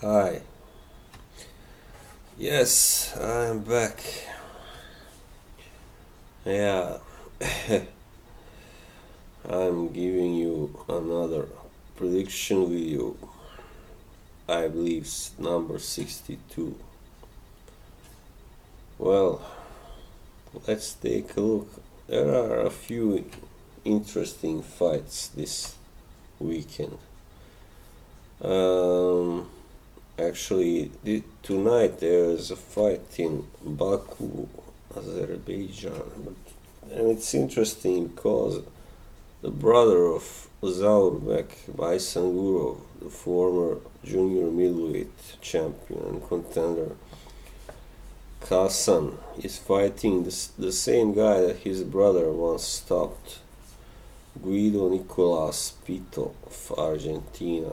Hi. Yes, I'm back. Yeah, I'm giving you another prediction video. I believe it's number 62. Well, let's take a look. There are a few interesting fights this weekend. Um, Tonight there's a fight in Baku, Azerbaijan. And it's interesting because the brother of Zaurbek Baisangurov, the former junior middleweight champion and contender, Kasan, is fighting the same guy that his brother once stopped, Guido Nicolas Pito of Argentina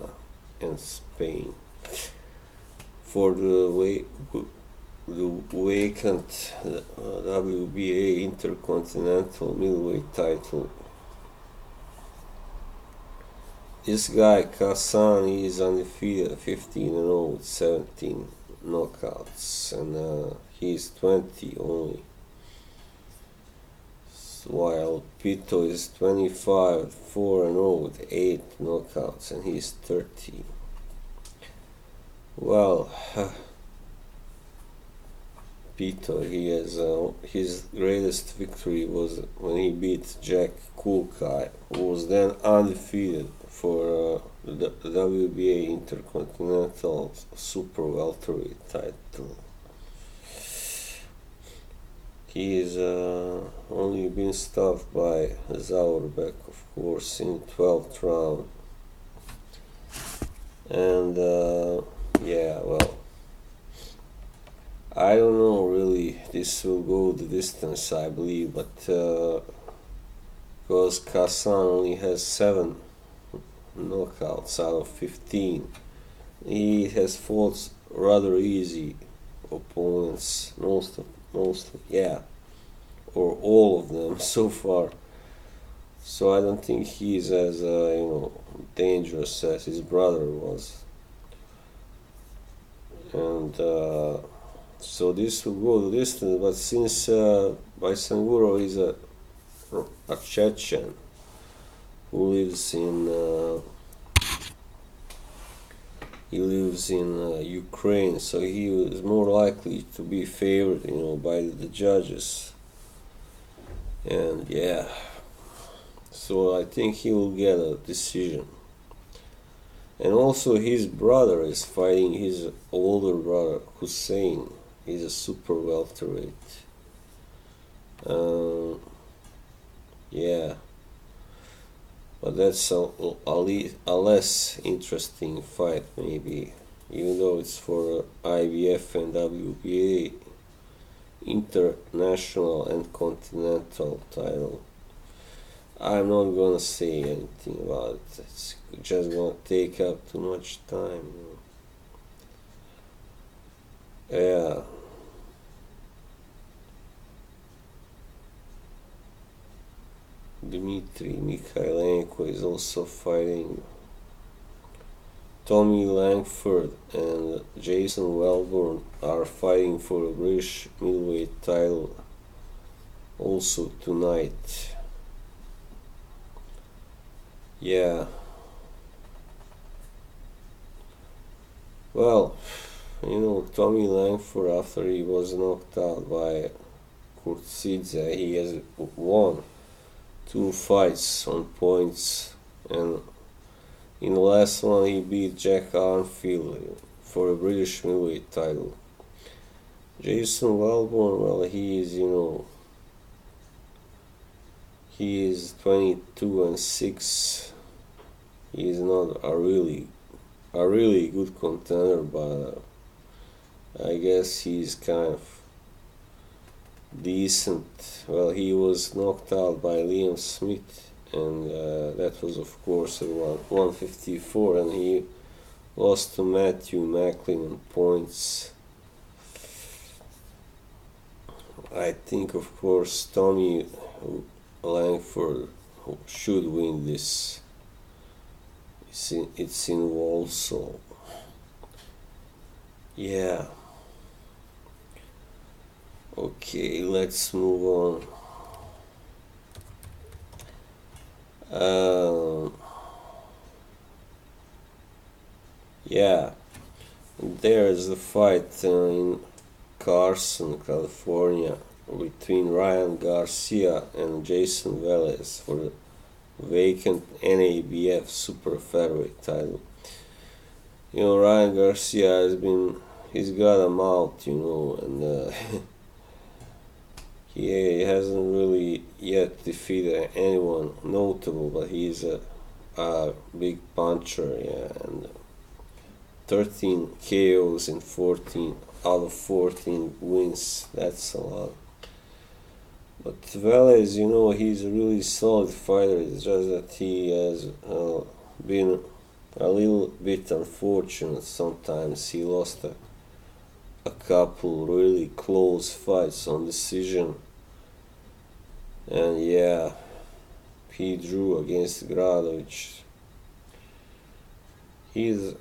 and Spain, for the vacant WBA Intercontinental Middleweight title. This guy, Kasan, is undefeated, 15-0 with 17 knockouts, and he's 20 only. While Pito is 25, 4-0 with 8 knockouts, and he's 30. Well, Pito, his greatest victory was when he beat Jack Kulkai, who was then undefeated for the WBA Intercontinental Super Welterweight title. He is only been stopped by Zaurbek, of course, in 12th round. And yeah, well, I don't know really. This will go the distance, I believe, but because Kasan only has 7 knockouts out of 15, he has fought rather easy opponents, or all of them so far. So I don't think he's as dangerous as his brother was, and so this will go the distance. But since Baisanguro is a Chechen who lives in Ukraine, so he is more likely to be favored, by the judges. And yeah, so I think he will get a decision. And also his brother is fighting his older brother, Hussein. He's a super welterweight. Yeah, but that's a less interesting fight maybe, even though it's for IBF and WBA international and continental title. I'm not gonna say anything about it. It's just gonna take up too much time. Yeah. Dmitry Mikhailenko is also fighting. Tommy Langford and Jason Welborn are fighting for the British middleweight title also tonight. Yeah. Well, Tommy Langford, after he was knocked out by Kurtzidze, he has won 2 fights on points, and in the last one he beat Jack Arnfield for a British middleweight title. Jason Welborn, well, he is 22-6. He is not a really good contender, but I guess he's kind of decent. Well, he was knocked out by Liam Smith, and that was of course at 154, and he lost to Matthew Macklin on points. I think of course Tommy Langford should win this. It's in Warsaw. Yeah. Okay, let's move on. Yeah, there's a fight in Carson, California, between Ryan Garcia and Jason Velez for the vacant NABF Super Featherweight title. Ryan Garcia he's got a mouth, and he hasn't really yet defeated anyone notable, but he's a big puncher, yeah, and 13 KOs in 14 out of 14 wins. That's a lot. But Velez, he's a really solid fighter. It's just that he has been a little bit unfortunate sometimes. He lost a couple really close fights on decision. And yeah, he drew against Gradovic. He's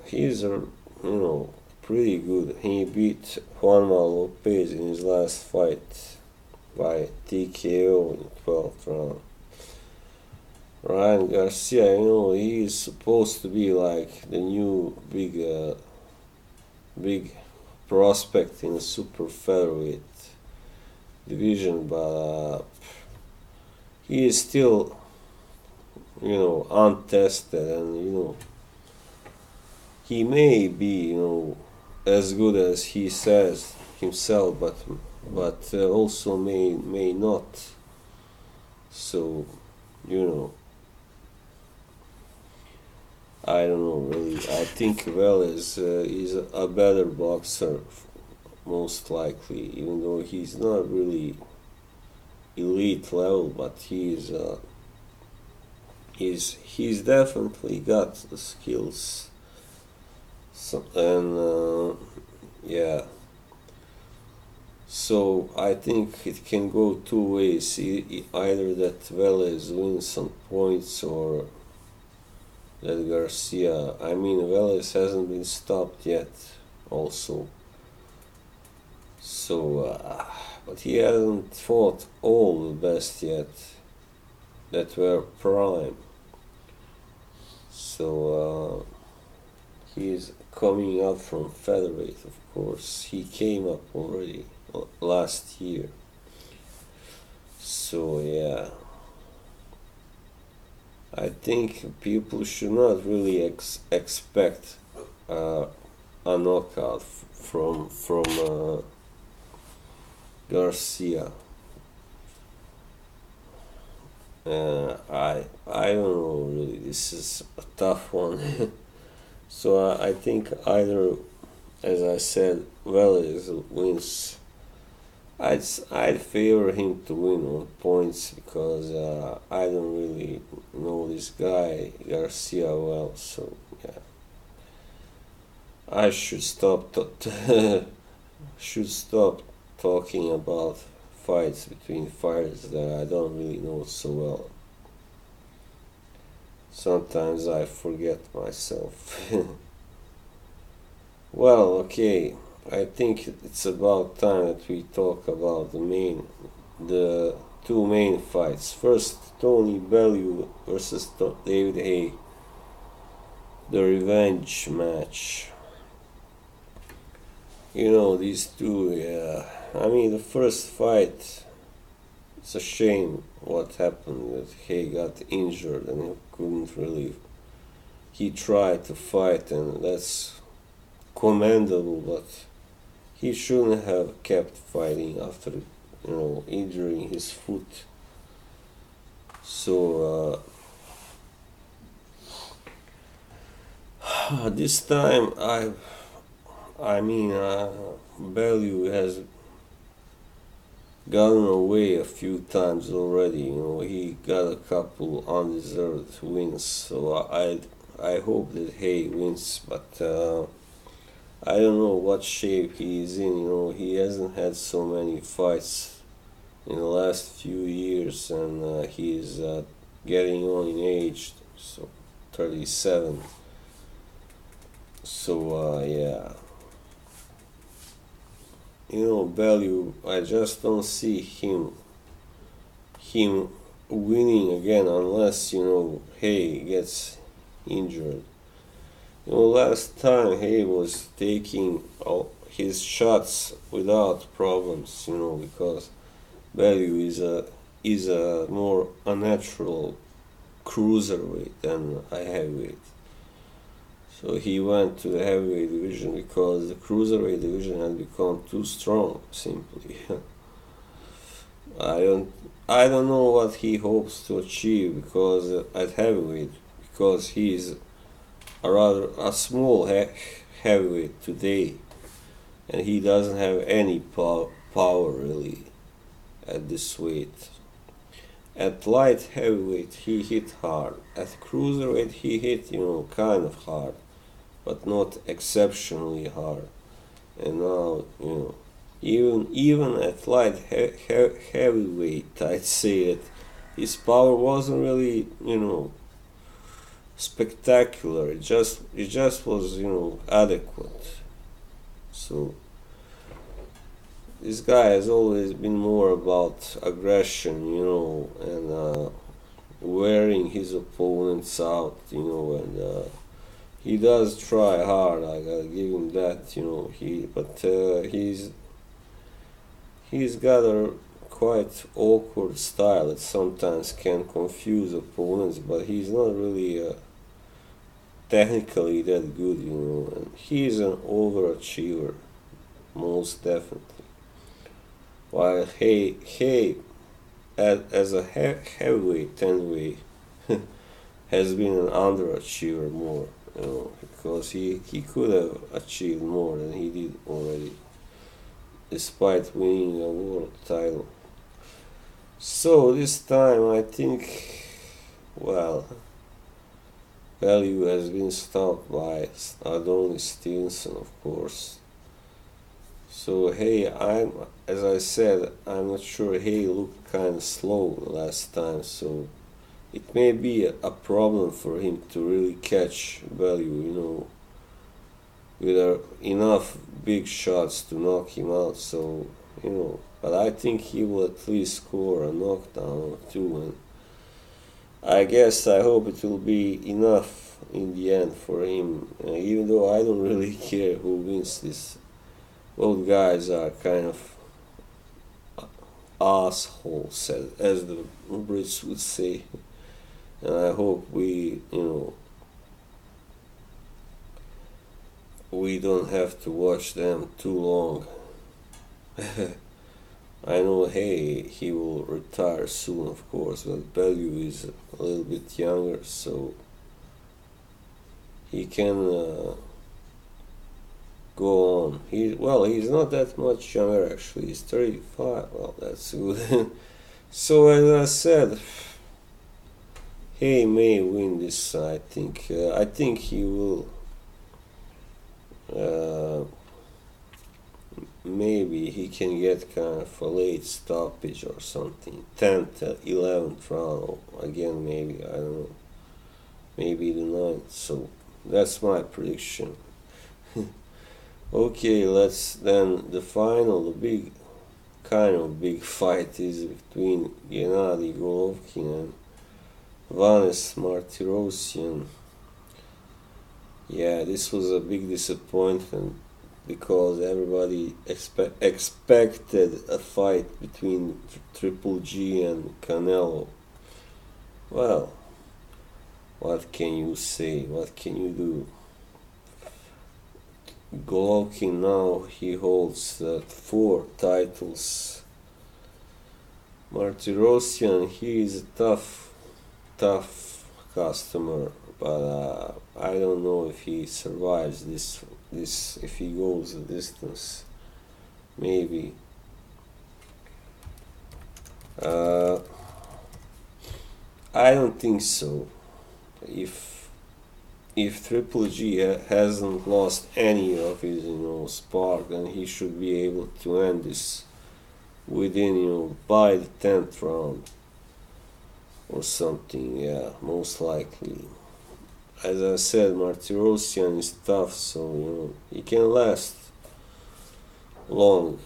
pretty good. He beat Juanma Lopez in his last fight by TKO in the 12th round. Ryan Garcia, he is supposed to be like the new big prospect in the super featherweight division, but he is still, untested, and he may be, as good as he says himself, but also may not. So, I don't know really. I think Velez is a better boxer, most likely, even though he's not really elite level, but he's definitely got the skills. So, and yeah, so I think it can go two ways. Either that Velez wins on points, or that Garcia. I mean, Velez hasn't been stopped yet, also. So, but he hasn't fought all the best yet that were prime. So he is coming up from featherweight, of course. He came up already last year. So yeah, I think people should not really expect a knockout from Garcia. I don't know really. This is a tough one. So I think either, as I said, Velez wins. I'd favor him to win on points, because I don't really know this guy Garcia well. So yeah, I should stop should stop talking about fights between fighters that I don't really know so well. Sometimes I forget myself. Well, okay, I think it's about time that we talk about the two main fights. First, Tony Bellew versus David Haye, the revenge match. These two, yeah. I mean, the first fight, it's a shame what happened, that Haye got injured and he couldn't really. He tried to fight, and that's commendable, but he shouldn't have kept fighting after, injuring his foot. So, this time, Bellew has gotten away a few times already. He got a couple undeserved wins. So I hope that Haye wins, but I don't know what shape he is in. He hasn't had so many fights in the last few years, and he is getting on in age, so 37. So yeah. Bellew, I just don't see him winning again unless Haye gets injured. Last time Haye was taking all his shots without problems, because Bellew is a more unnatural cruiserweight than a heavyweight. So he went to the heavyweight division because the cruiserweight division had become too strong, simply. I don't I don't know what he hopes to achieve because at heavyweight, because he is a small heavyweight today, and he doesn't have any power really at this weight. At light heavyweight he hit hard. At cruiserweight he hit kind of hard, but not exceptionally hard. And now even at light heavyweight, I'd say that his power wasn't really spectacular. It just was adequate. So this guy has always been more about aggression, and wearing his opponents out, and he does try hard. I gotta give him that, he's got a quite awkward style that sometimes can confuse opponents, but he's not really technically that good, and he's an overachiever, most definitely. While Haye as a heavyweight anyway, has been an underachiever more, because he could have achieved more than he did already, despite winning a world title. So this time I think, well, Bellew has been stopped by Adonis Stevenson, of course. So Haye, as I said, I'm not sure. Haye looked kind of slow last time, so it may be a problem for him to really catch Bellew, with enough big shots to knock him out. So but I think he will at least score a knockdown or two, and I hope it will be enough in the end for him. Even though I don't really care who wins this. Both guys are kind of assholes, as the Brits would say, and I hope we don't have to watch them too long. I know he will retire soon, of course, but Bellew is a little bit younger, so he can go on. He's not that much younger actually. He's 35. Well, that's good. So as I said, he may win this. I think. I think he will. Maybe he can get kind of a late stoppage or something. 10th, 11th round again. Maybe, I don't know. Maybe the 9th. So that's my prediction. Okay, let's then the final, the big fight is between Gennady Golovkin and Vanes Martirosyan. Yeah, this was a big disappointment because everybody expected a fight between Triple G and Canelo. Well, what can you say? What can you do? Golovkin now he holds 4 titles. Martirosyan, he is a tough customer, but I don't know if he survives this if he goes the distance. Maybe. I don't think so. If Triple G hasn't lost any of his spark, then he should be able to end this within by the 10th round or something. Yeah, most likely. As I said, Martirosyan is tough, so he can last long.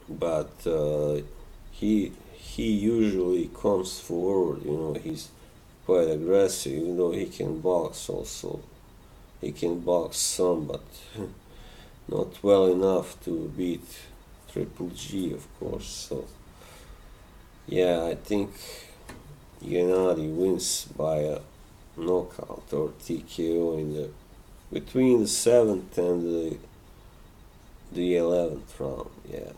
but he usually comes forward. He's quite aggressive, even though he can box also. He can box some, but not well enough to beat Triple G, of course. So yeah, I think Gennady wins by a knockout or TKO in the between the 7th and the 11th round. Yeah.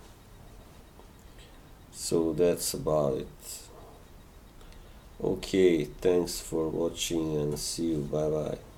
So that's about it. Okay, thanks for watching and see you. Bye bye.